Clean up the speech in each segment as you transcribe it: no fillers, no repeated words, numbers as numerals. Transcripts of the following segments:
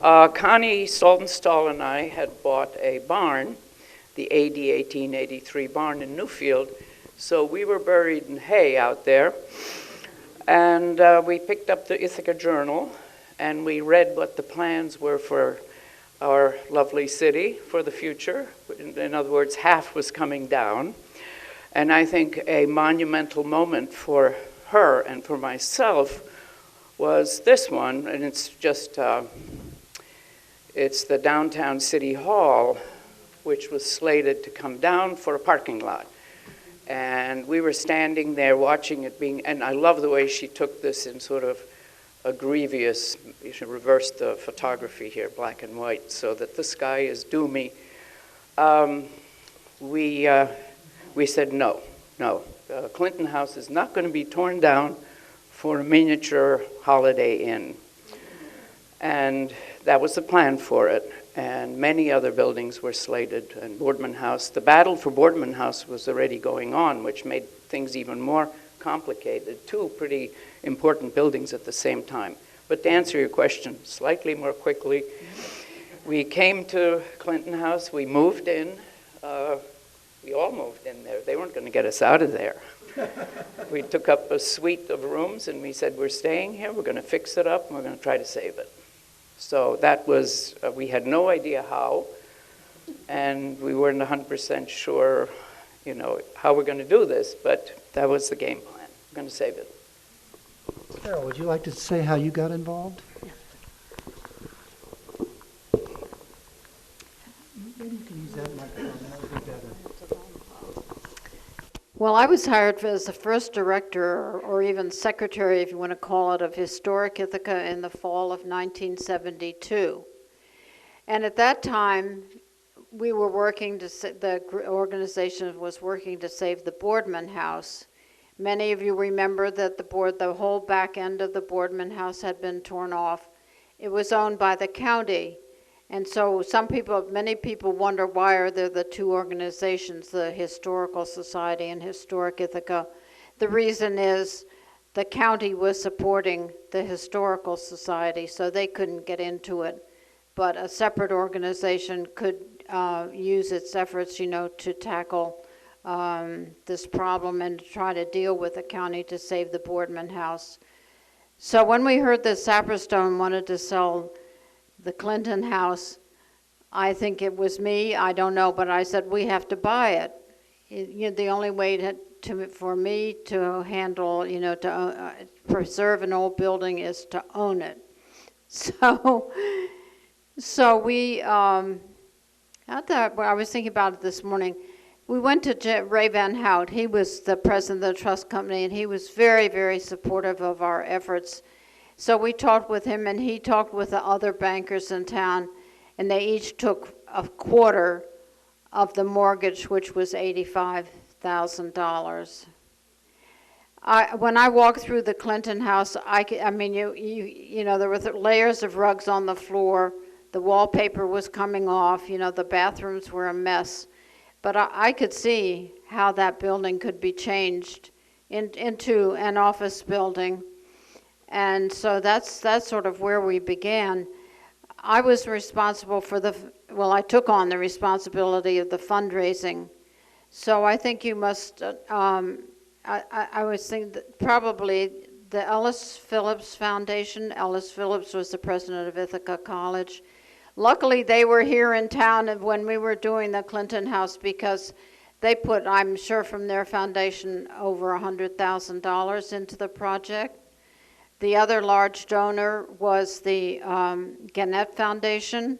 Connie Saltonstall and I had bought a barn, the AD 1883 barn in Newfield, so we were buried in hay out there. And we picked up the Ithaca Journal, and we read what the plans were for our lovely city for the future. In other words, half was coming down. And I think a monumental moment for her and for myself was this one, and it's just, it's the downtown City Hall, which was slated to come down for a parking lot. And we were standing there watching it being, and I love the way she took this in sort of a grievous, you should reverse the photography here, black and white, so that the sky is doomy. We said no. Clinton House is not going to be torn down for a miniature Holiday Inn. And that was the plan for it. And many other buildings were slated, and Boardman House. The battle for Boardman House was already going on, which made things even more complicated. Two pretty important buildings at the same time. But to answer your question slightly more quickly, we came to Clinton House, we moved in, we all moved in there. They weren't going to get us out of there. We took up a suite of rooms and we said, we're staying here, we're going to fix it up, and we're going to try to save it. So that was, we had no idea how, and we weren't 100% sure, how we're going to do this, but that was the game plan. We're going to save it. Carol, would you like to say how you got involved? Maybe you can use that microphone, that would be better. Well, I was hired as the first director, or even secretary, if you want to call it, of Historic Ithaca in the fall of 1972. And at that time, we were working to, the organization was working to save the Boardman House. Many of you remember that the whole back end of the Boardman House had been torn off. It was owned by the county. And so many people wonder, why are there the two organizations, the Historical Society and Historic Ithaca? The reason is the county was supporting the Historical Society, so they couldn't get into it. But a separate organization could use its efforts, to tackle this problem and to try to deal with the county to save the Boardman House. So when we heard that Saperstone wanted to sell the Clinton House, I think it was me, I don't know, but I said, we have to buy it. The only way for me to handle, to preserve an old building is to own it. So we, I was thinking about it this morning. We went to Ray Van Hout. He was the president of the trust company, and he was very, very supportive of our efforts. So we talked with him, and he talked with the other bankers in town, and they each took a quarter of the mortgage, which was $85,000. When I walked through the Clinton House, there were layers of rugs on the floor. The wallpaper was coming off. The bathrooms were a mess. But I could see how that building could be changed into an office building. And so that's sort of where we began. I was responsible for I took on the responsibility of the fundraising. So I think you must, I was thinking that probably the Ellis Phillips Foundation. Ellis Phillips was the president of Ithaca College. Luckily, they were here in town when we were doing the Clinton House, because they put, I'm sure from their foundation, over $100,000 into the project. The other large donor was the Gannett Foundation.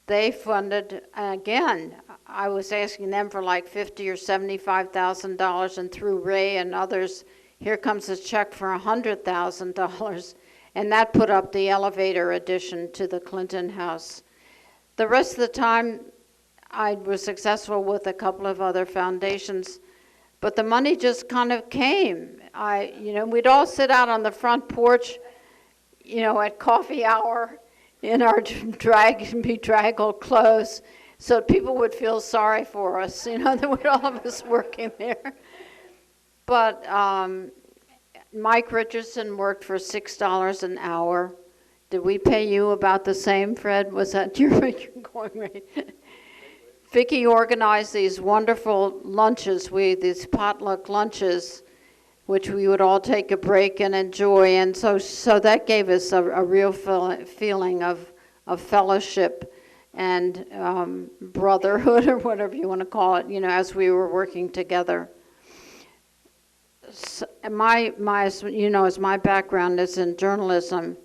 They funded, again, I was asking them for like $50,000 or $75,000, and through Ray and others, here comes a check for $100,000, and that put up the elevator addition to the Clinton House. The rest of the time, I was successful with a couple of other foundations, but the money just kind of came. We'd all sit out on the front porch, at coffee hour in our bedraggled clothes, so people would feel sorry for us, there were all of us working there. But Mike Richardson worked for $6 an hour. Did we pay you about the same, Fred? Was that your going rate? Vicki organized these wonderful lunches, these potluck lunches, which we would all take a break and enjoy. And so that gave us a real feeling of fellowship and brotherhood, or whatever you want to call it, as we were working together. So as my background is in journalism,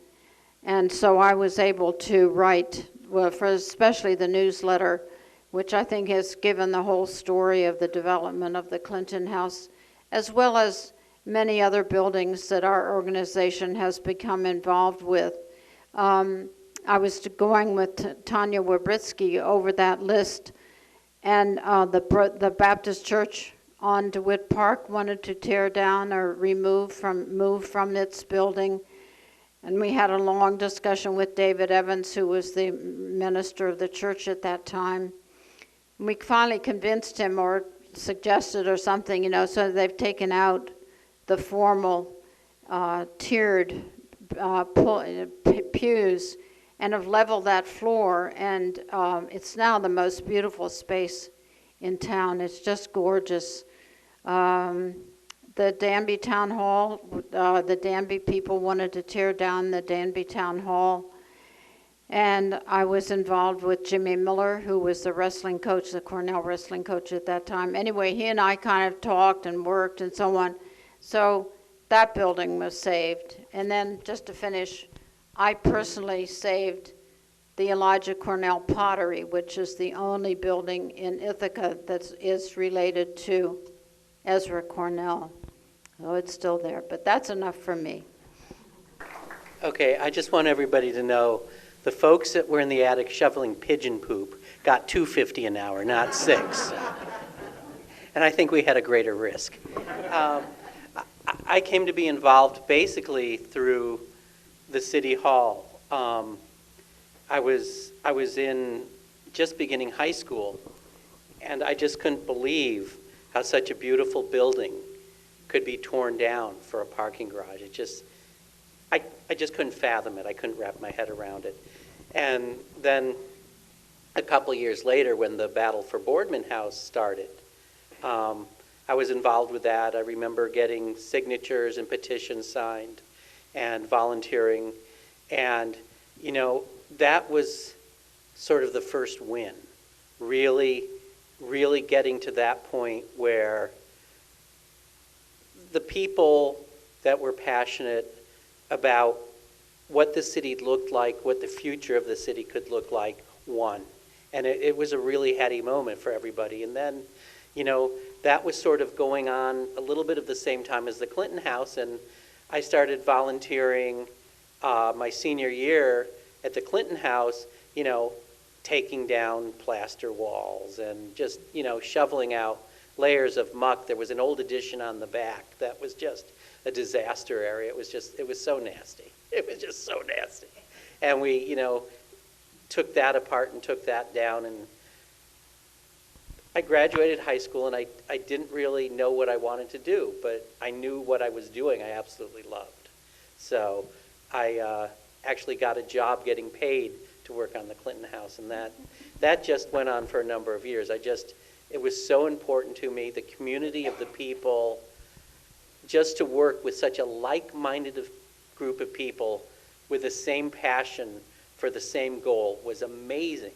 and so I was able to write, for especially the newsletter, which I think has given the whole story of the development of the Clinton House, as well as many other buildings that our organization has become involved with. I was going with Tanya Wabritsky over that list, and the Baptist Church on DeWitt Park wanted to tear down or move from its building. And we had a long discussion with David Evans, who was the minister of the church at that time. And we finally convinced him, or suggested or something, so they've taken out the formal tiered pews and have leveled that floor. And it's now the most beautiful space in town. It's just gorgeous. The Danby Town Hall, the Danby people wanted to tear down the Danby Town Hall. And I was involved with Jimmy Miller, who was the wrestling coach, the Cornell wrestling coach at that time. Anyway, he and I kind of talked and worked and so on. So that building was saved. And then just to finish, I personally saved the Elijah Cornell Pottery, which is the only building in Ithaca that is related to Ezra Cornell. Oh, it's still there, but that's enough for me. Okay, I just want everybody to know the folks that were in the attic shoveling pigeon poop got $2.50 an hour, not $6. And I think we had a greater risk. I came to be involved basically through the city hall. I was in just beginning high school, and I just couldn't believe how such a beautiful building could be torn down for a parking garage. I just couldn't fathom it. I couldn't wrap my head around it. And then a couple years later, when the battle for Boardman House started, I was involved with that. I remember getting signatures and petitions signed and volunteering. And, that was sort of the first win, really getting to that point where the people that were passionate about what the city looked like, what the future of the city could look like, won. And it was a really heady moment for everybody. And then, that was sort of going on a little bit of the same time as the Clinton House, and I started volunteering my senior year at the Clinton House, taking down plaster walls and just, shoveling out layers of muck. There was an old addition on the back that was just a disaster area. It was so nasty. It was just so nasty. And we, took that apart and took that down. And I graduated high school, and I didn't really know what I wanted to do, but I knew what I was doing I absolutely loved. So I actually got a job getting paid to work on the Clinton House, and that just went on for a number of years. It was so important to me, the community of the people, just to work with such a like-minded group of people with the same passion for the same goal was amazing.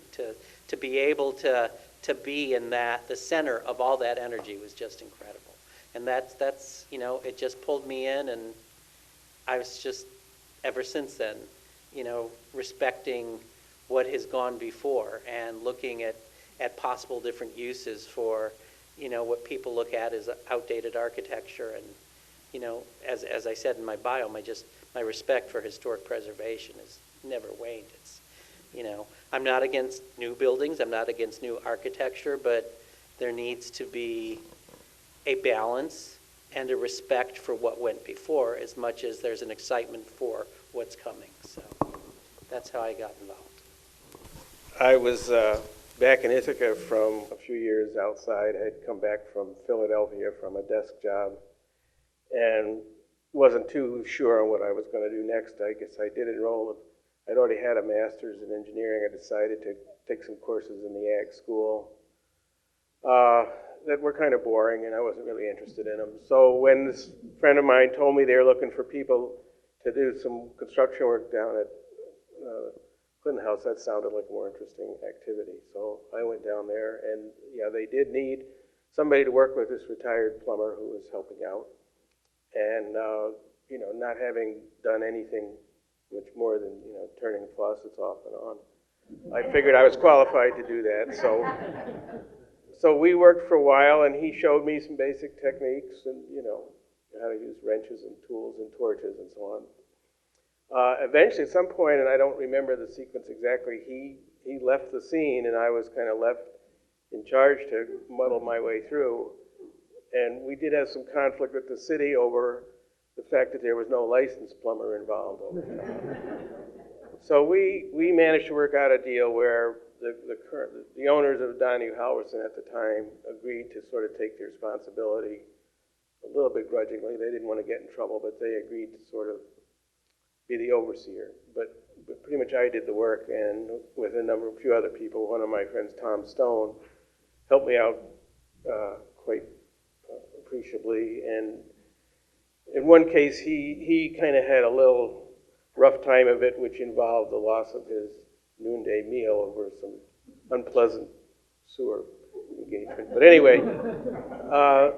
To be able to be in the center of all that energy was just incredible. And that's it just pulled me in, and I was just, ever since then, respecting what has gone before and looking at possible different uses for, what people look at as outdated architecture. And, as I said in my bio, my respect for historic preservation has never waned. It's, I'm not against new buildings, I'm not against new architecture, but there needs to be a balance and a respect for what went before, as much as there's an excitement for what's coming. So that's how I got involved. I was back in Ithaca from a few years outside. I had come back from Philadelphia from a desk job and wasn't too sure on what I was going to do next. I guess I did enroll I'd already had a master's in engineering. I decided to take some courses in the ag school that were kind of boring, and I wasn't really interested in them. So when this friend of mine told me they were looking for people to do some construction work down at Clinton House, that sounded like a more interesting activity. So I went down there, and yeah, they did need somebody to work with this retired plumber who was helping out. And, you know, not having done anything much more than, you know, turning faucets off and on, I figured I was qualified to do that. So we worked for a while, and he showed me some basic techniques and, you know, how to use wrenches and tools and torches and so on. Eventually, at some point, and I don't remember the sequence exactly, he left the scene, and I was kind of left in charge to muddle my way through. And we did have some conflict with the city over the fact that there was no licensed plumber involved. So we managed to work out a deal where the owners of Donahue Halverson at the time agreed to sort of take the responsibility a little bit grudgingly. They didn't want to get in trouble, but they agreed to sort of be the overseer. But pretty much I did the work, and with a few other people, one of my friends, Tom Stone, helped me out quite appreciably. And in one case, he kind of had a little rough time of it, which involved the loss of his noonday meal over some unpleasant sewer engagement. But anyway,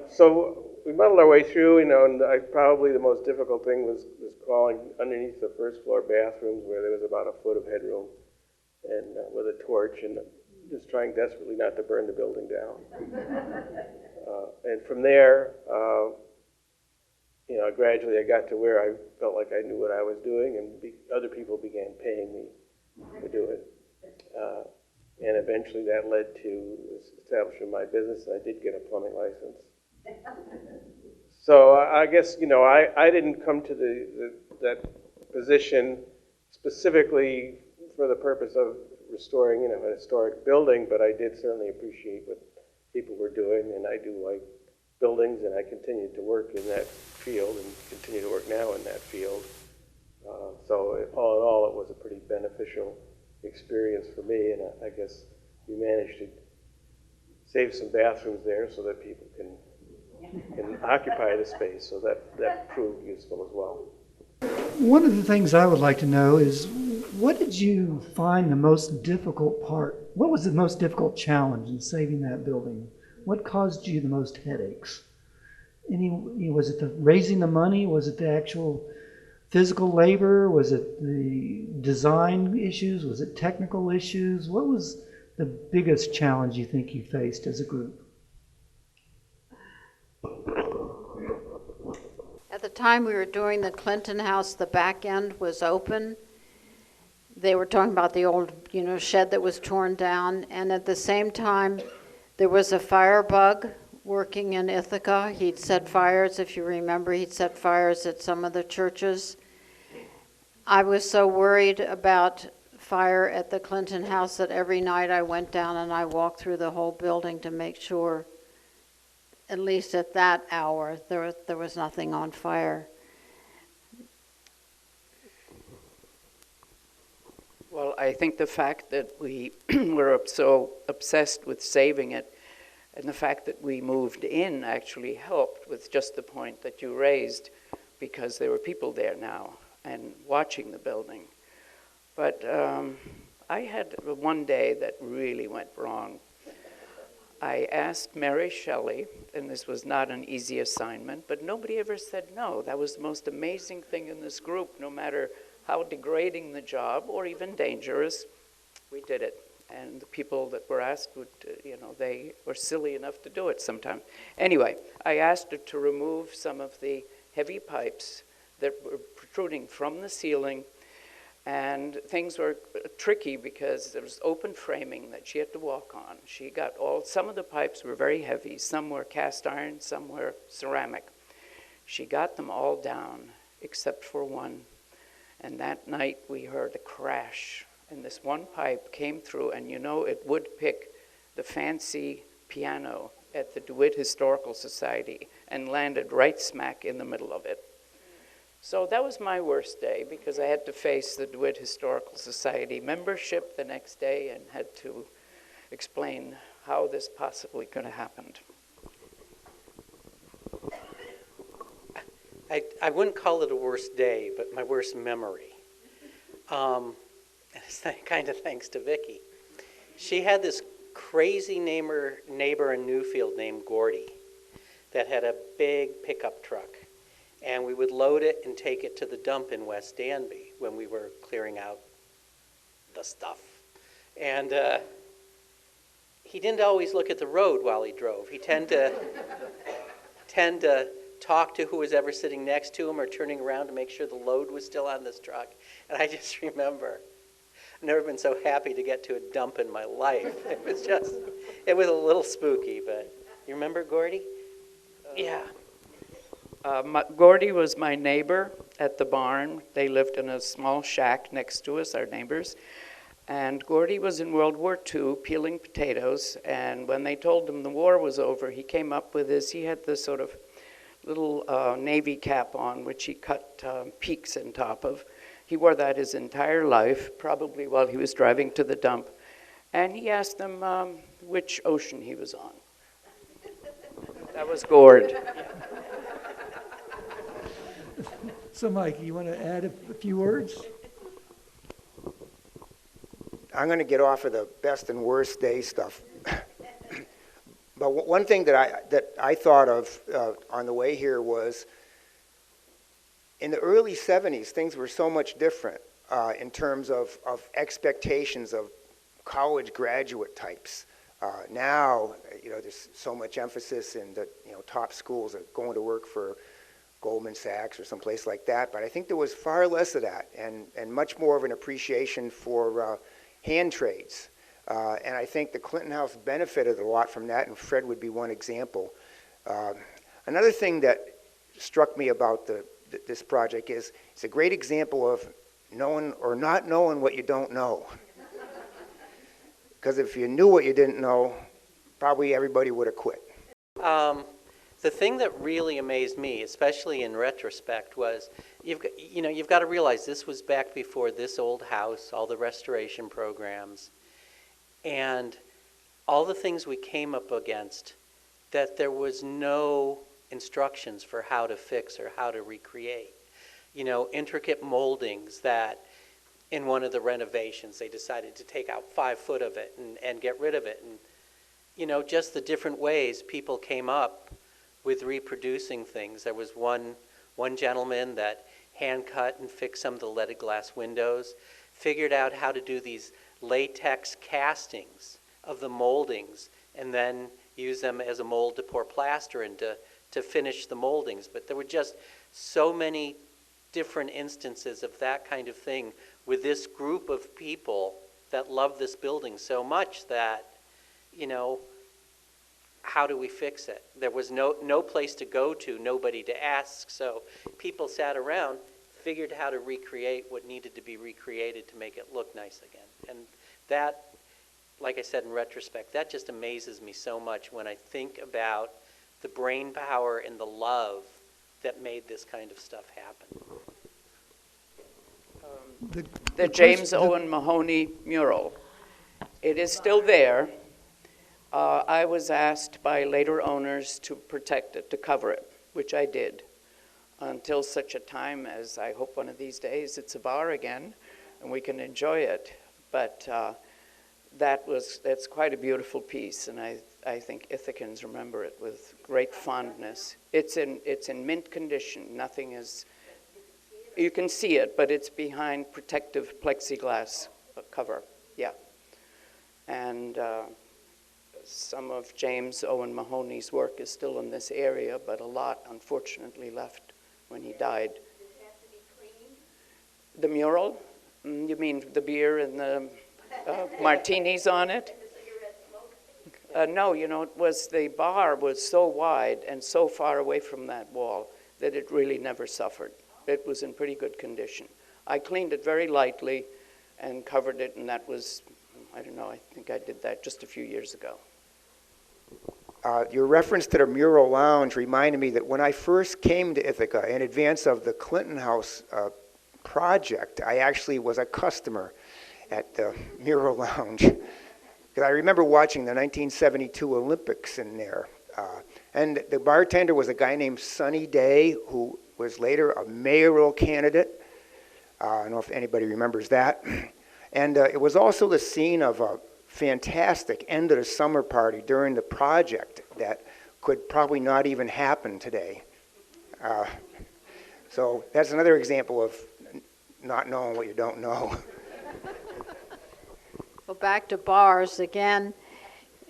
so we muddled our way through, you know, and probably the most difficult thing was crawling underneath the first floor bathrooms where there was about a foot of headroom, and with a torch, and just trying desperately not to burn the building down. And from there, you know, gradually I got to where I felt like I knew what I was doing, and other people began paying me to do it. And eventually that led to establishing my business, and I did get a plumbing license. So I guess, you know, I didn't come to that position specifically for the purpose of restoring, you know, an historic building, but I did certainly appreciate what people were doing, and I do like buildings, and I continued to work in that field and continue to work now in that field. So all in all, it was a pretty beneficial experience for me, and I guess we managed to save some bathrooms there so that people can occupy the space, so that proved useful as well. One of the things I would like to know is, what did you find the most difficult part? What was the most difficult challenge in saving that building? What caused you the most headaches? Was it the raising the money? Was it the actual physical labor? Was it the design issues? Was it technical issues? What was the biggest challenge you think you faced as a group? At the time we were doing the Clinton House, the back end was open. They were talking about the old, you know, shed that was torn down, and at the same time, there was a firebug working in Ithaca. He'd set fires, if you remember, he'd set fires at some of the churches. I was so worried about fire at the Clinton House that every night I went down and I walked through the whole building to make sure, at least at that hour, there was nothing on fire. Well, I think the fact that we were so obsessed with saving it, and the fact that we moved in actually helped with just the point that you raised, because there were people there now and watching the building. But I had one day that really went wrong. I asked Mary Shelley, and this was not an easy assignment, but nobody ever said no. That was the most amazing thing in this group. No matter how degrading the job or even dangerous, we did it. And the people that were asked would, you know, they were silly enough to do it sometimes. Anyway, I asked her to remove some of the heavy pipes that were protruding from the ceiling, and things were tricky because there was open framing that she had to walk on. She got some of the pipes were very heavy, some were cast iron, some were ceramic. She got them all down except for one. And that night we heard a crash, and this one pipe came through, and you know, it would pick the fancy piano at the DeWitt Historical Society and landed right smack in the middle of it. So that was my worst day because I had to face the DeWitt Historical Society membership the next day and had to explain how this possibly could have happened. I wouldn't call it a worst day, but my worst memory. And it's kind of thanks to Vicki. She had this crazy neighbor in Newfield named Gordy that had a big pickup truck. And we would load it and take it to the dump in West Danby when we were clearing out the stuff. And he didn't always look at the road while he drove. He tend to talk to who was ever sitting next to him or turning around to make sure the load was still on this truck. And I just remember, I've never been so happy to get to a dump in my life. It was a little spooky, but you remember Gordy? Yeah. Gordy was my neighbor at the barn. They lived in a small shack next to us, our neighbors. And Gordy was in World War II peeling potatoes. And when they told him the war was over, he came up with he had this sort of little navy cap on, which he cut peaks in top of. He wore that his entire life, probably while he was driving to the dump. And he asked them which ocean he was on. That was Gord. So, Mike, you want to add a few words? I'm going to get off of the best and worst day stuff. But one thing that I thought of on the way here was, in the early 70s, things were so much different in terms of expectations of college graduate types. Now, there's so much emphasis in the top schools are going to work for Goldman Sachs or someplace like that. But I think there was far less of that and much more of an appreciation for hand trades. And I think the Clinton House benefited a lot from that, and Fred would be one example. Another thing that struck me about this project is it's a great example of knowing or not knowing what you don't know. Because if you knew what you didn't know, probably everybody would have quit. The thing that really amazed me, especially in retrospect, was you've got to realize this was back before this old house, all the restoration programs, and all the things we came up against, that there was no instructions for how to fix or how to recreate. Intricate moldings that in one of the renovations they decided to take out 5 foot of it and get rid of it. And, just the different ways people came up with reproducing things. There was one gentleman that hand cut and fixed some of the leaded glass windows, figured out how to do these latex castings of the moldings and then use them as a mold to pour plaster into to finish the moldings. But there were just so many different instances of that kind of thing with this group of people that loved this building so much that, how do we fix it? There was no place to go to, nobody to ask, so people sat around, figured how to recreate what needed to be recreated to make it look nice again. And that, like I said in retrospect, that just amazes me so much when I think about the brain power and the love that made this kind of stuff happen. The James Owen Mahoney mural. It is still there. I was asked by later owners to protect it, to cover it, which I did, until such a time as I hope one of these days it's a bar again and we can enjoy it. But that's quite a beautiful piece, and I think Ithacans remember it with great fondness. It's in mint condition. Nothing is. You can see it, but it's behind protective plexiglass cover. Yeah, and some of James Owen Mahoney's work is still in this area, but a lot, unfortunately, left when he died. Does it have to be cleaned? The mural? You mean the beer and the martinis on it? No, it was the bar was so wide and so far away from that wall that it really never suffered. It was in pretty good condition. I cleaned it very lightly and covered it, and that was, I don't know, I think I did that just a few years ago. Your reference to the mural lounge reminded me that when I first came to Ithaca in advance of the Clinton House project, I actually was a customer at the mural lounge. Because I remember watching the 1972 Olympics in there. And the bartender was a guy named Sunny Day, who was later a mayoral candidate. I don't know if anybody remembers that. And it was also the scene of a fantastic end of the summer party during the project that could probably not even happen today. So that's another example of not knowing what you don't know. Well, back to bars again.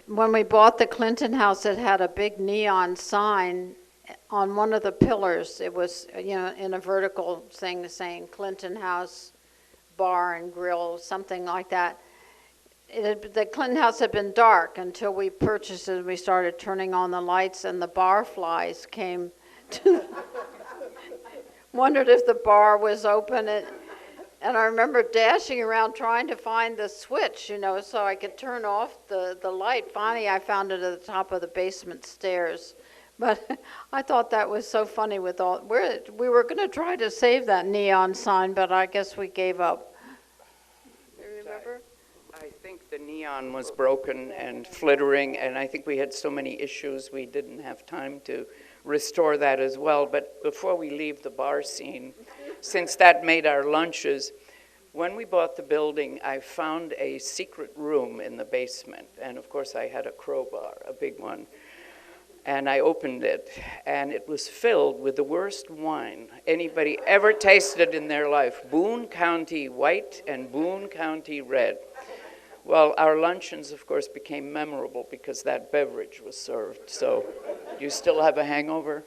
When we bought the Clinton House, it had a big neon sign on one of the pillars. It was, in a vertical thing saying Clinton House Bar and Grill, something like that. The Clinton House had been dark until we purchased it and we started turning on the lights, and the bar flies came to wondered if the bar was open. And I remember dashing around trying to find the switch, so I could turn off the light. Finally, I found it at the top of the basement stairs. But I thought that was so funny with all, we were going to try to save that neon sign, but I guess we gave up. You remember? I think the neon was broken and flittering, and I think we had so many issues we didn't have time to restore that as well. But before we leave the bar scene, since that made our lunches, when we bought the building, I found a secret room in the basement, and of course I had a crowbar, a big one. And I opened it, and it was filled with the worst wine anybody ever tasted in their life. Boone County White and Boone County Red. Well, our luncheons, of course, became memorable because that beverage was served. So, do you still have a hangover?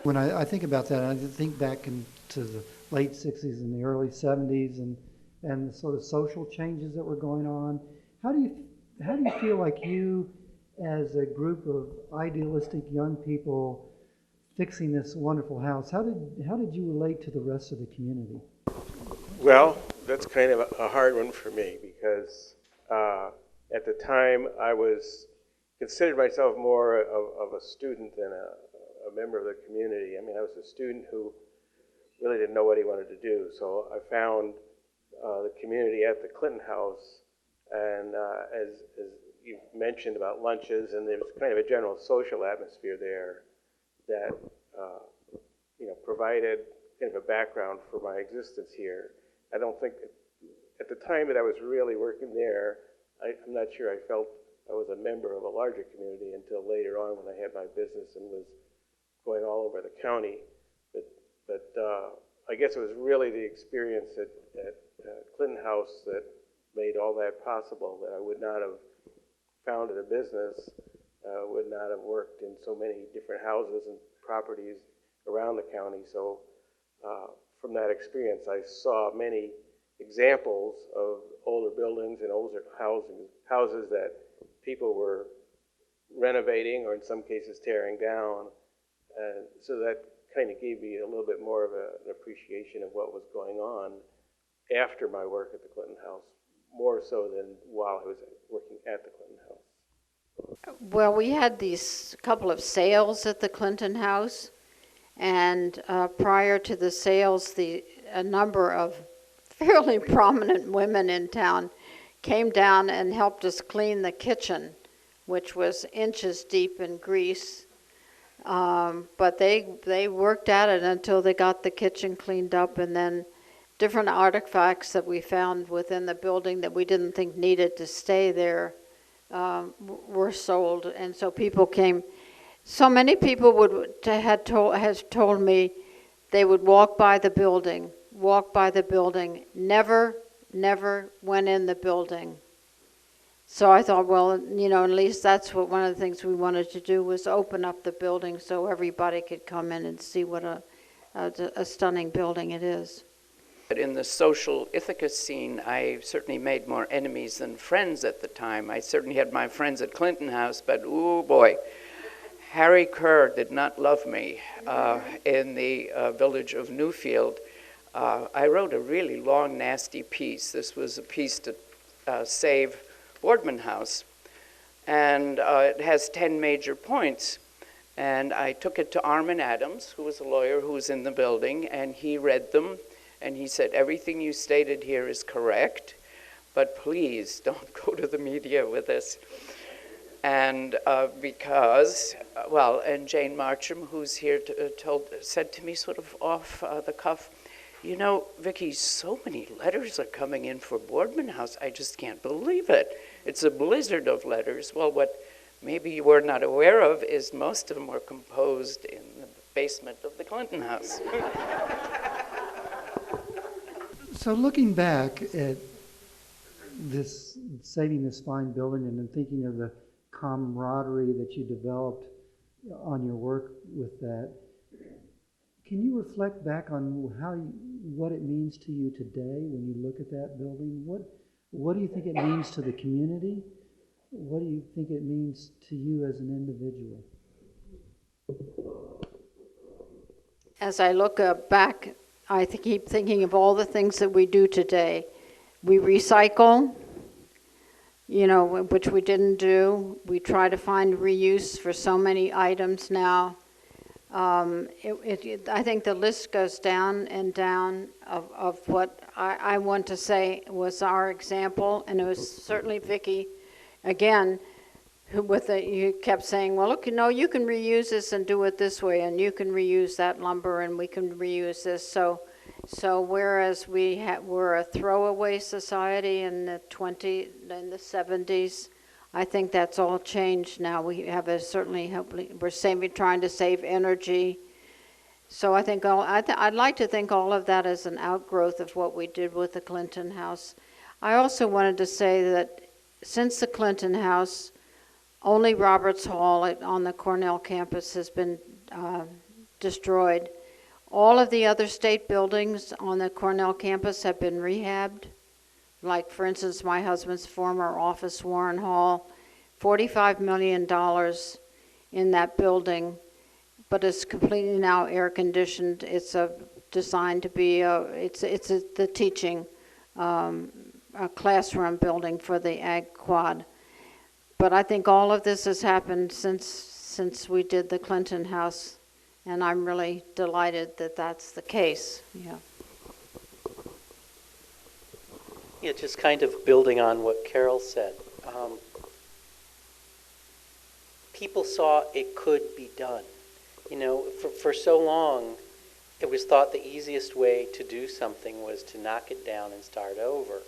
When I think about that, I think back into the late 60s and the early 70s and the sort of social changes that were going on. How do you feel like you, as a group of idealistic young people fixing this wonderful house, how did you relate to the rest of the community? Well, that's kind of a hard one for me because at the time I considered myself more of a student than a member of the community. I mean, I was a student who really didn't know what he wanted to do. So I found the community at the Clinton House, and as you mentioned about lunches, and there was kind of a general social atmosphere there that provided kind of a background for my existence here. I don't think at the time that I was really working there, I'm not sure I felt I was a member of a larger community until later on when I had my business and was going all over the county. But I guess it was really the experience at Clinton House that made all that possible, that I would not have founded a business, would not have worked in so many different houses and properties around the county. So from that experience, I saw many examples of older buildings and older houses that people were renovating or in some cases tearing down. So that kind of gave me a little bit more of an appreciation of what was going on after my work at the Clinton House, more so than while I was working at the Clinton House. Well, we had these couple of sales at the Clinton House, and prior to the sales, a number of fairly prominent women in town came down and helped us clean the kitchen, which was inches deep in grease. But they worked at it until they got the kitchen cleaned up, and then different artifacts that we found within the building that we didn't think needed to stay there were sold. And so people came. So many people has told me they would walk by the building, never went in the building. So I thought, well, at least that's what one of the things we wanted to do was open up the building so everybody could come in and see what a stunning building it is. But in the social Ithaca scene, I certainly made more enemies than friends at the time. I certainly had my friends at Clinton House, but oh boy, Harry Kerr did not love me in the village of Newfield. I wrote a really long, nasty piece. This was a piece to save Boardman House. and it has 10 major points. And I took it to Armin Adams, who was a lawyer who was in the building, and he read them, and he said, everything you stated here is correct, but please don't go to the media with this. And because, and Jane Marcham, who's here, said to me sort of off the cuff, you know, Vicki, so many letters are coming in for Boardman House, I just can't believe it. It's a blizzard of letters. Well, what maybe you were not aware of is most of them were composed in the basement of the Clinton House. So looking back at this, saving this fine building, and then thinking of the camaraderie that you developed on your work with that, can you reflect back on what it means to you today when you look at that building? What do you think it means to the community? What do you think it means to you as an individual? As I look back, I keep thinking of all the things that we do today. We recycle, you know, which we didn't do. We try to find reuse for so many items now. I think the list goes down and down of what I want to say was our example, and it was certainly Vicki, again, you kept saying, well, look, you know, you can reuse this and do it this way, and you can reuse that lumber, and we can reuse this. So whereas we're a throwaway society in the 70s, I think that's all changed now. We have we're trying to save energy. So I think I'd like to think all of that is an outgrowth of what we did with the Clinton House. I also wanted to say that since the Clinton House, only Roberts Hall on the Cornell campus has been destroyed. All of the other state buildings on the Cornell campus have been rehabbed. Like, for instance, my husband's former office, Warren Hall, $45 million in that building, but it's completely now air conditioned. It's designed to be the teaching a classroom building for the Ag Quad. But I think all of this has happened since we did the Clinton House, and I'm really delighted that that's the case. Yeah. Yeah, just kind of building on what Carol said. People saw it could be done. You know, for so long, it was thought the easiest way to do something was to knock it down and start over.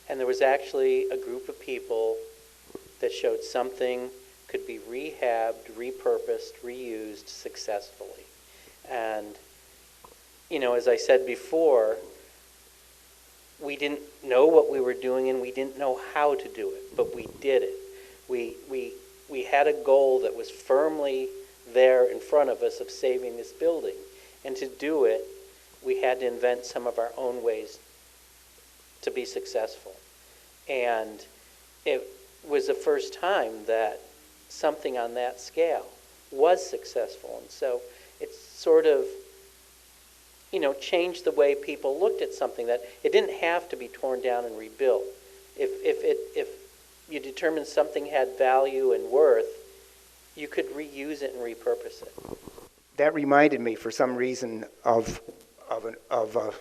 And there was actually a group of people that showed something could be rehabbed, repurposed, reused successfully. And, you know, as I said before, we didn't know what we were doing and we didn't know how to do it, but we did it. We had a goal that was firmly there in front of us of saving this building. And to do it, we had to invent some of our own ways to be successful. And it was the first time that something on that scale was successful. And so it's sort of, you know, changed the way people looked at something, that it didn't have to be torn down and rebuilt. If you determined something had value and worth, you could reuse it and repurpose it. That reminded me, for some reason, of a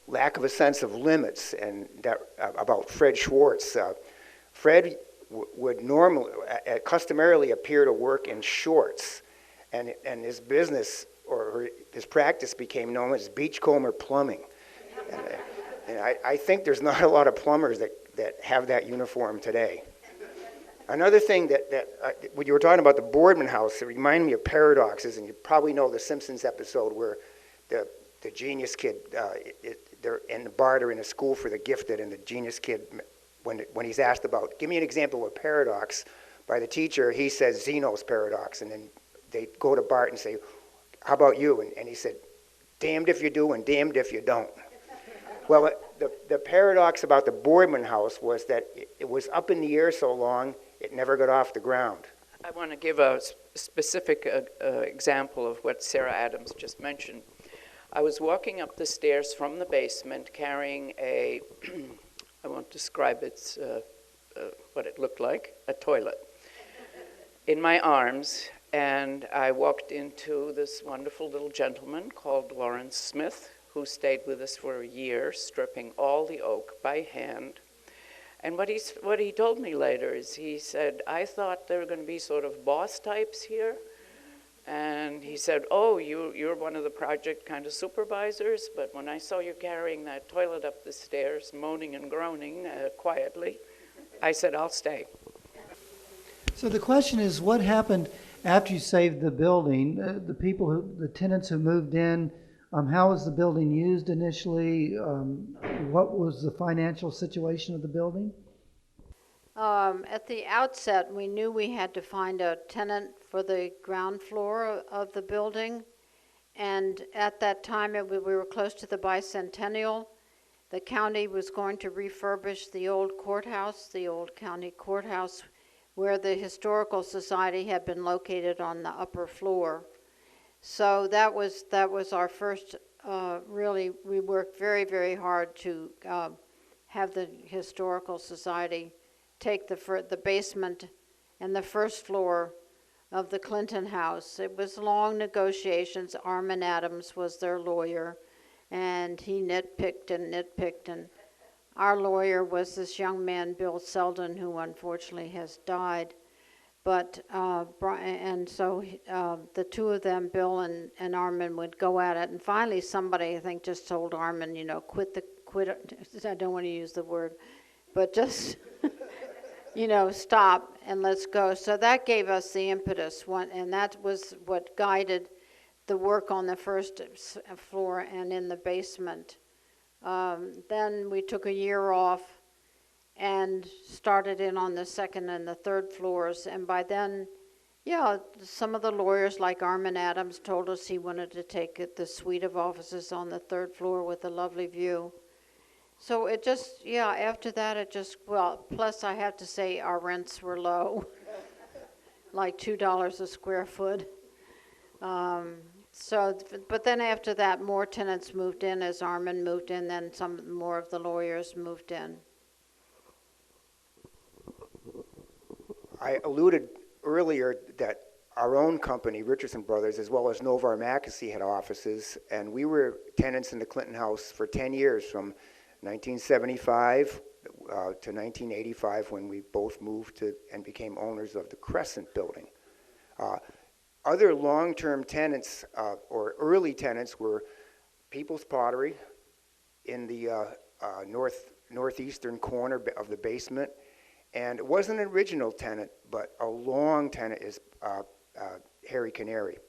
lack of a sense of limits, and that about Fred Schwartz. Fred would customarily appear to work in shorts, and his business or his practice became known as beachcomber plumbing. And I think there's not a lot of plumbers that have that uniform today. Another thing when you were talking about the Boardman House, it reminded me of paradoxes, and you probably know the Simpsons episode where the genius kid, they're in the barter in a school for the gifted, and the genius kid, when he's asked about, give me an example of a paradox by the teacher, he says Zeno's paradox, and then they go to Bart and say, how about you? And he said, damned if you do and damned if you don't. Well, the paradox about the Boardman House was that it was up in the air so long, it never got off the ground. I want to give a specific example of what Sarah Adams just mentioned. I was walking up the stairs from the basement carrying I won't describe what it looked like, a toilet. in my arms, and I walked into this wonderful little gentleman called Lawrence Smith, who stayed with us for a year, stripping all the oak by hand. And what he told me later is, he said, I thought there were going to be sort of boss types here. And he said, oh, you're one of the project kind of supervisors, but when I saw you carrying that toilet up the stairs, moaning and groaning quietly, I said, I'll stay. So the question is, what happened after you saved the building? The tenants who moved in, how was the building used initially? What was the financial situation of the building? At the outset, we knew we had to find a tenant for the ground floor of the building. And at that time, we were close to the bicentennial. The county was going to refurbish the old courthouse, the old county courthouse, where the Historical Society had been located on the upper floor. So that was our first, really, we worked very, very hard to have the Historical Society take the basement and the first floor of the Clinton House. It was long negotiations. Armin Adams was their lawyer, and he nitpicked, and our lawyer was this young man, Bill Selden, who unfortunately has died. But, and so the two of them, Bill and Armin, would go at it. And finally somebody, I think, just told Armin, quit, I don't want to use the word, but just, stop and let's go. So that gave us the impetus, and that was what guided the work on the first floor and in the basement. Then we took a year off and started in on the second and the third floors. And by then, some of the lawyers like Armin Adams told us he wanted to take the suite of offices on the third floor with a lovely view. So it just, after that plus I have to say our rents were low, like $2 a square foot. But then after that, more tenants moved in as Armin moved in, then some more of the lawyers moved in. I alluded earlier that our own company, Richardson Brothers, as well as Novar Mackesy, had offices, and we were tenants in the Clinton House for 10 years, from 1975 to 1985, when we both moved to and became owners of the Crescent building. Other long-term tenants or early tenants were People's Pottery in the northeastern corner of the basement. And it wasn't an original tenant, but a long tenant is Harry Canary.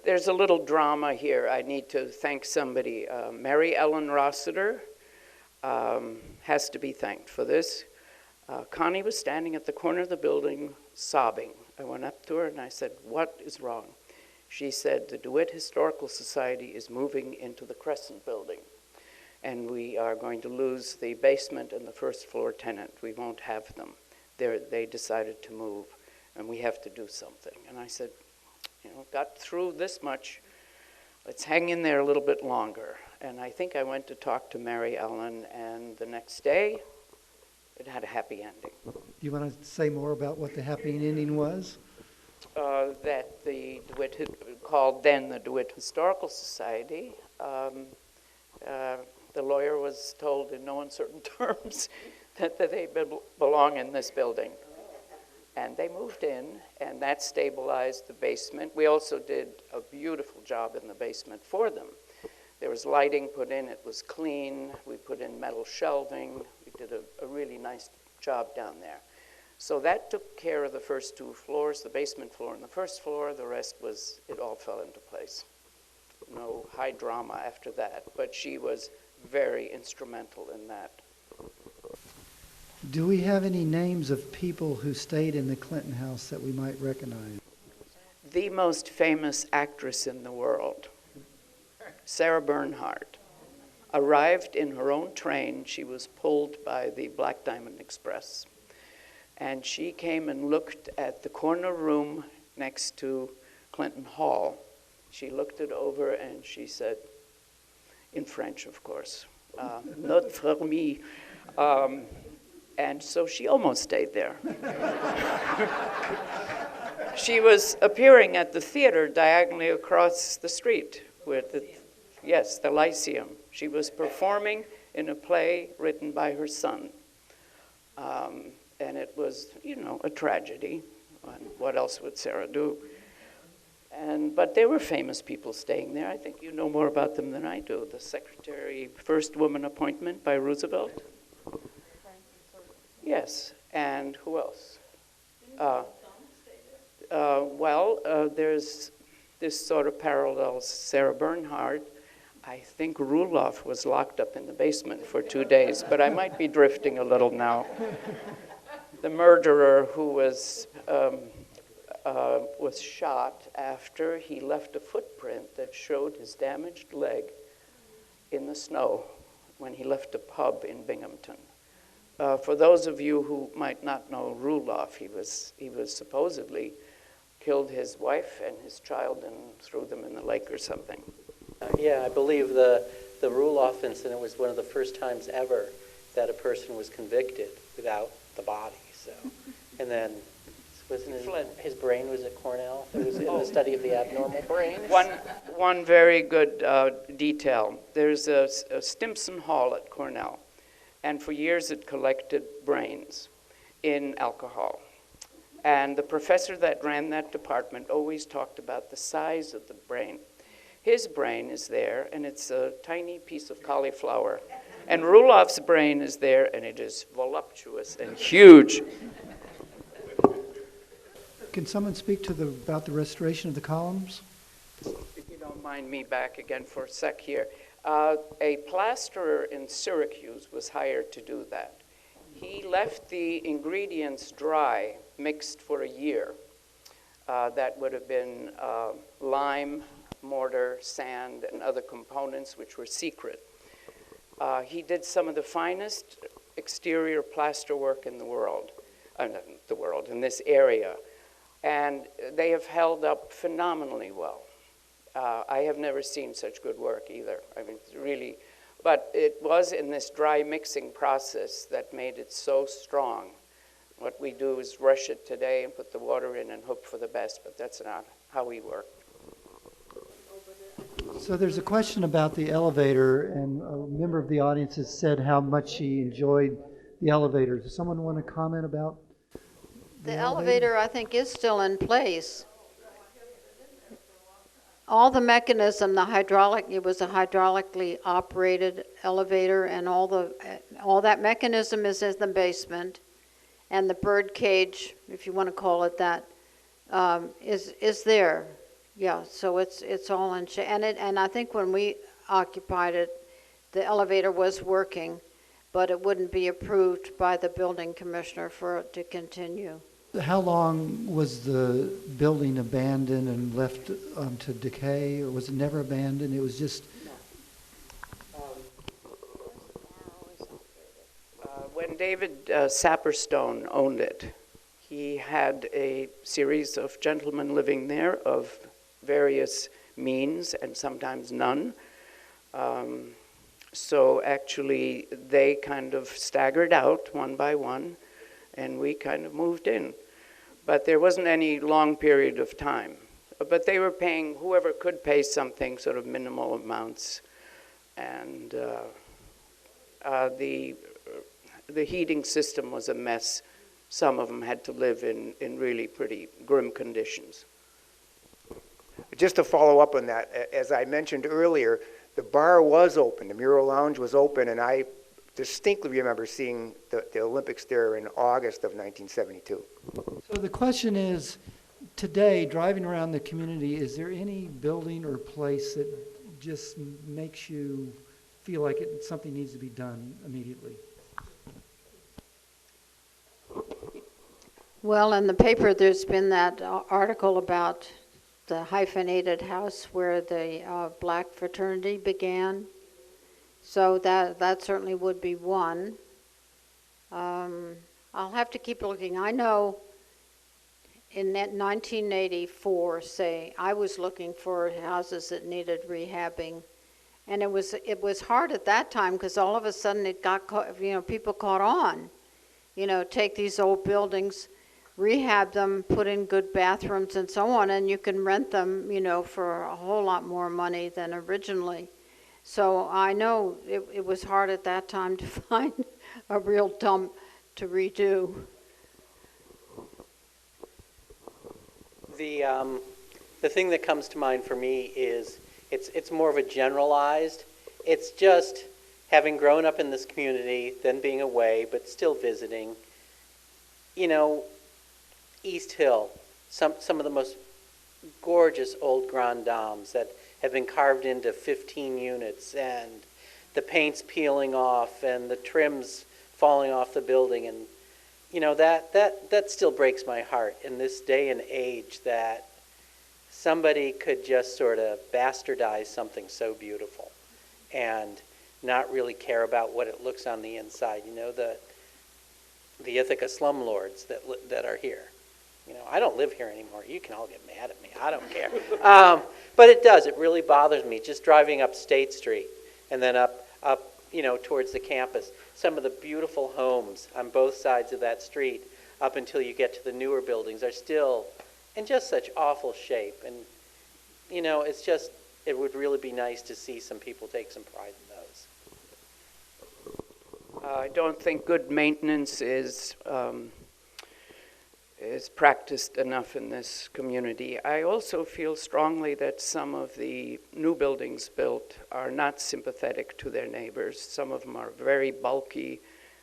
There's a little drama here. I need to thank somebody. Mary Ellen Rossiter has to be thanked for this. Connie was standing at the corner of the building sobbing. I went up to her and I said, "What is wrong?" She said, "The DeWitt Historical Society is moving into the Crescent building, and we are going to lose the basement and the first floor tenant. We won't have them. They decided to move, and we have to do something." And I said, got through this much, let's hang in there a little bit longer. And I think I went to talk to Mary Ellen, and the next day, it had a happy ending. Do you want to say more about what the happy ending was? That the DeWitt, called then the DeWitt Historical Society, the lawyer was told in no uncertain terms that they belong in this building. And they moved in, and that stabilized the basement. We also did a beautiful job in the basement for them. There was lighting put in, it was clean. We put in metal shelving. We did a really nice job down there. So that took care of the first two floors, the basement floor and the first floor. The rest it all fell into place. No high drama after that, but she was very instrumental in that. Do we have any names of people who stayed in the Clinton House that we might recognize? The most famous actress in the world, Sarah Bernhardt, arrived in her own train. She was pulled by the Black Diamond Express. And she came and looked at the corner room next to Clinton Hall. She looked it over and she said, in French, of course, "Not for me." And so she almost stayed there. She was appearing at the theater diagonally across the street with the Lyceum. She was performing in a play written by her son. And it was, a tragedy. And what else would Sarah do? But there were famous people staying there. I think you know more about them than I do. The secretary, first woman appointment by Roosevelt. Yes, and who else? There's this sort of parallels Sarah Bernhardt. I think Ruloff was locked up in the basement for 2 days, but I might be drifting a little now. The murderer who was shot after he left a footprint that showed his damaged leg in the snow when he left a pub in Binghamton. For those of you who might not know Ruloff, he was supposedly killed his wife and his child and threw them in the lake or something. Yeah, I believe the Ruloff incident was one of the first times ever that a person was convicted without the body. So, and then wasn't his brain was at Cornell? It was in the study of the abnormal brains. One very good detail. There's a Stimson Hall at Cornell, and for years it collected brains in alcohol. And the professor that ran that department always talked about the size of the brain. His brain is there, and it's a tiny piece of cauliflower. And Ruloff's brain is there, and it is voluptuous and huge. Can someone speak about the restoration of the columns? If you don't mind me back again for a sec here. A plasterer in Syracuse was hired to do that. He left the ingredients dry, mixed for a year. That would have been lime, mortar, sand, and other components which were secret. He did some of the finest exterior plaster work in the world, in this area. And they have held up phenomenally well. I have never seen such good work either. I mean, really, but it was in this dry mixing process that made it so strong. What we do is rush it today and put the water in and hope for the best, but that's not how we work. So there's a question about the elevator, and a member of the audience has said how much she enjoyed the elevator. Does someone want to comment about the elevator? I think, is still in place. All the mechanism, it was a hydraulically operated elevator, and all that mechanism is in the basement, and the bird cage, if you want to call it that, is there. Yeah, so it's all in shape. And I think when we occupied it, the elevator was working, but it wouldn't be approved by the building commissioner for it to continue. How long was the building abandoned and left to decay, or was it never abandoned? It was just... When David Saperstone owned it, he had a series of gentlemen living there of various means and sometimes none. So actually they kind of staggered out one by one, and we kind of moved in. But there wasn't any long period of time. But they were paying, whoever could pay something, sort of minimal amounts. And the heating system was a mess. Some of them had to live in really pretty grim conditions. Just to follow up on that, as I mentioned earlier, the bar was open, the Mural Lounge was open, and I distinctly remember seeing the Olympics there in August of 1972. So the question is, today, driving around the community, is there any building or place that just makes you feel like something needs to be done immediately? Well, in the paper, there's been that article about the hyphenated house where the black fraternity began. So that certainly would be one. I'll have to keep looking. I know in 1984, say, I was looking for houses that needed rehabbing. And it was hard at that time because all of a sudden it got, people caught on. take these old buildings, rehab them, put in good bathrooms and so on, and you can rent them, for a whole lot more money than originally. So I know it was hard at that time to find a real dump to redo. The thing that comes to mind for me is it's more of a generalized. It's just having grown up in this community, then being away, but still visiting. East Hill, some of the most gorgeous old grand dames that have been carved into 15 units, and the paint's peeling off and the trims falling off the building, and that still breaks my heart in this day and age that somebody could just sort of bastardize something so beautiful and not really care about what it looks on the inside. The Ithaca slumlords that are here. I don't live here anymore. You can all get mad at me. I don't care. But it does. It really bothers me just driving up State Street and then up towards the campus. Some of the beautiful homes on both sides of that street up until you get to the newer buildings are still in just such awful shape. And, it would really be nice to see some people take some pride in those. I don't think good maintenance is practiced enough in this community. I also feel strongly that some of the new buildings built are not sympathetic to their neighbors. Some of them are very bulky.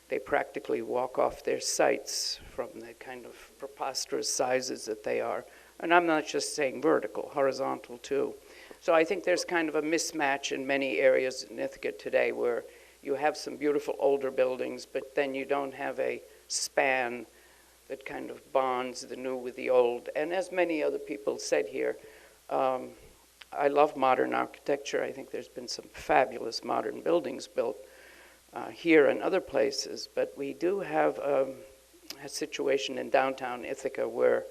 They practically walk off their sites from the kind of preposterous sizes that they are. And I'm not just saying vertical, horizontal too. So I think there's kind of a mismatch in many areas in Ithaca today where you have some beautiful older buildings, but then you don't have a span that kind of bonds the new with the old. And as many other people said here, I love modern architecture. I think there's been some fabulous modern buildings built here and other places, but we do have a situation in downtown Ithaca where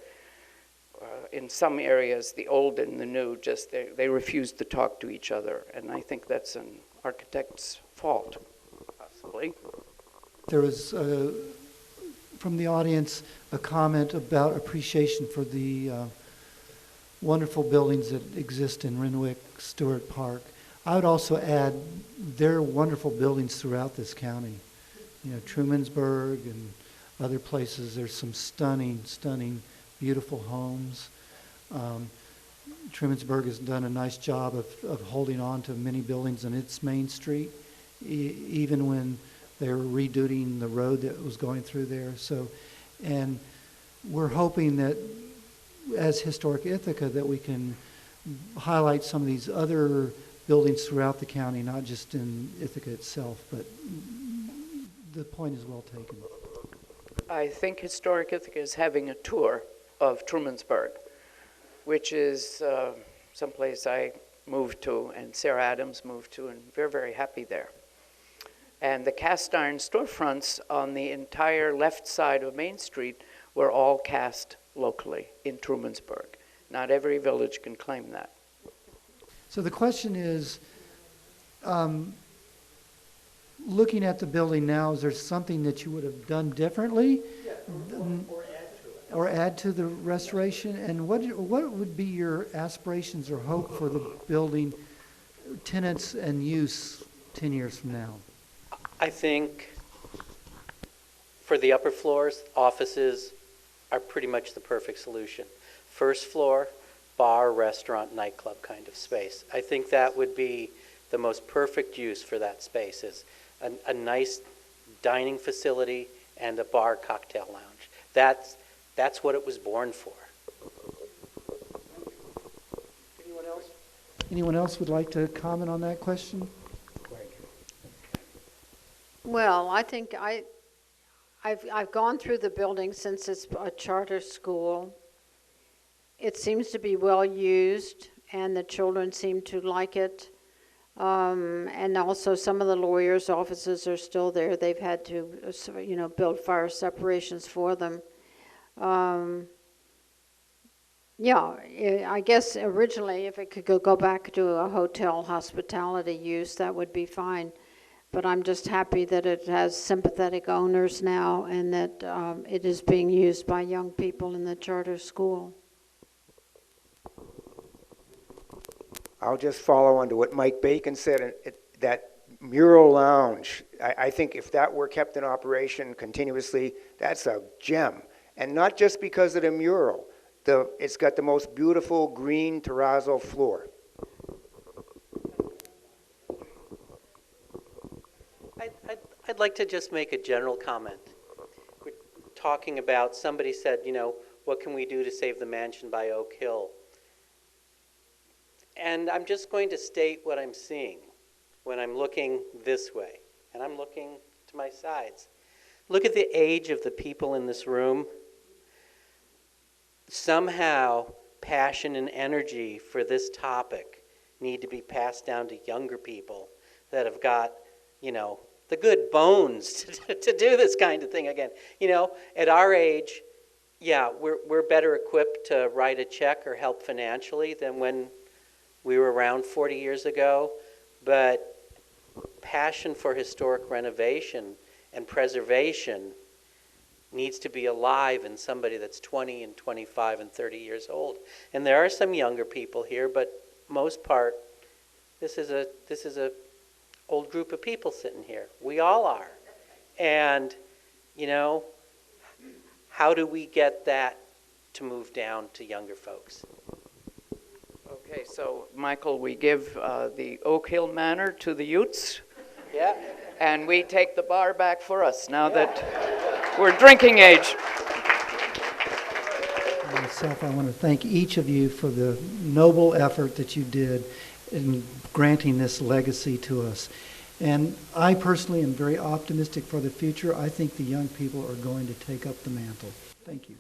in some areas the old and the new just, they refuse to talk to each other, and I think that's an architect's fault, possibly. There was from the audience a comment about appreciation for the wonderful buildings that exist in Renwick Stewart Park. I would also add there are wonderful buildings throughout this county. Trumansburg and other places. There's some stunning, beautiful homes. Trumansburg has done a nice job of holding on to many buildings on its main street, even when they were redoing the road that was going through there. And we're hoping that as Historic Ithaca that we can highlight some of these other buildings throughout the county, not just in Ithaca itself, but the point is well taken. I think Historic Ithaca is having a tour of Trumansburg, which is someplace I moved to and Sarah Adams moved to, and we're very happy there. And the cast iron storefronts on the entire left side of Main Street were all cast locally in Trumansburg. Not every village can claim that. So the question is, looking at the building now, is there something that you would have done differently? Or add to the restoration? And what would be your aspirations or hope for the building, tenants and use 10 years from now? I think for the upper floors, offices are pretty much the perfect solution. First floor, bar, restaurant, nightclub kind of space. I think that would be the most perfect use for that space, is a nice dining facility and a bar cocktail lounge. That's what it was born for. Anyone else? Anyone else would like to comment on that question? Well, I think I've gone through the building since it's a charter school. It seems to be well used, and the children seem to like it. And also some of the lawyers' offices are still there. They've had to, build fire separations for them. I guess originally if it could go back to a hotel hospitality use, that would be fine. But I'm just happy that it has sympathetic owners now and that it is being used by young people in the charter school. I'll just follow on to what Mike Bacon said, that mural lounge, I think if that were kept in operation continuously, that's a gem. And not just because of the mural. It's got the most beautiful green terrazzo floor. I'd like to just make a general comment. We're talking about, somebody said, what can we do to save the mansion by Oak Hill? And I'm just going to state what I'm seeing when I'm looking this way, and I'm looking to my sides. Look at the age of the people in this room. Somehow, passion and energy for this topic need to be passed down to younger people that have got, the good bones to do this kind of thing again. At our age, yeah, we're better equipped to write a check or help financially than when we were around 40 years ago, but passion for historic renovation and preservation needs to be alive in somebody that's 20 and 25 and 30 years old. And there are some younger people here, but most part, this is a old group of people sitting here. We all are. And, how do we get that to move down to younger folks? Okay, so Michael, we give the Oak Hill Manor to the Utes. Yeah. And we take the bar back for us now that we're drinking age. Myself, I want to thank each of you for the noble effort that you did in granting this legacy to us. And I personally am very optimistic for the future. I think the young people are going to take up the mantle. Thank you.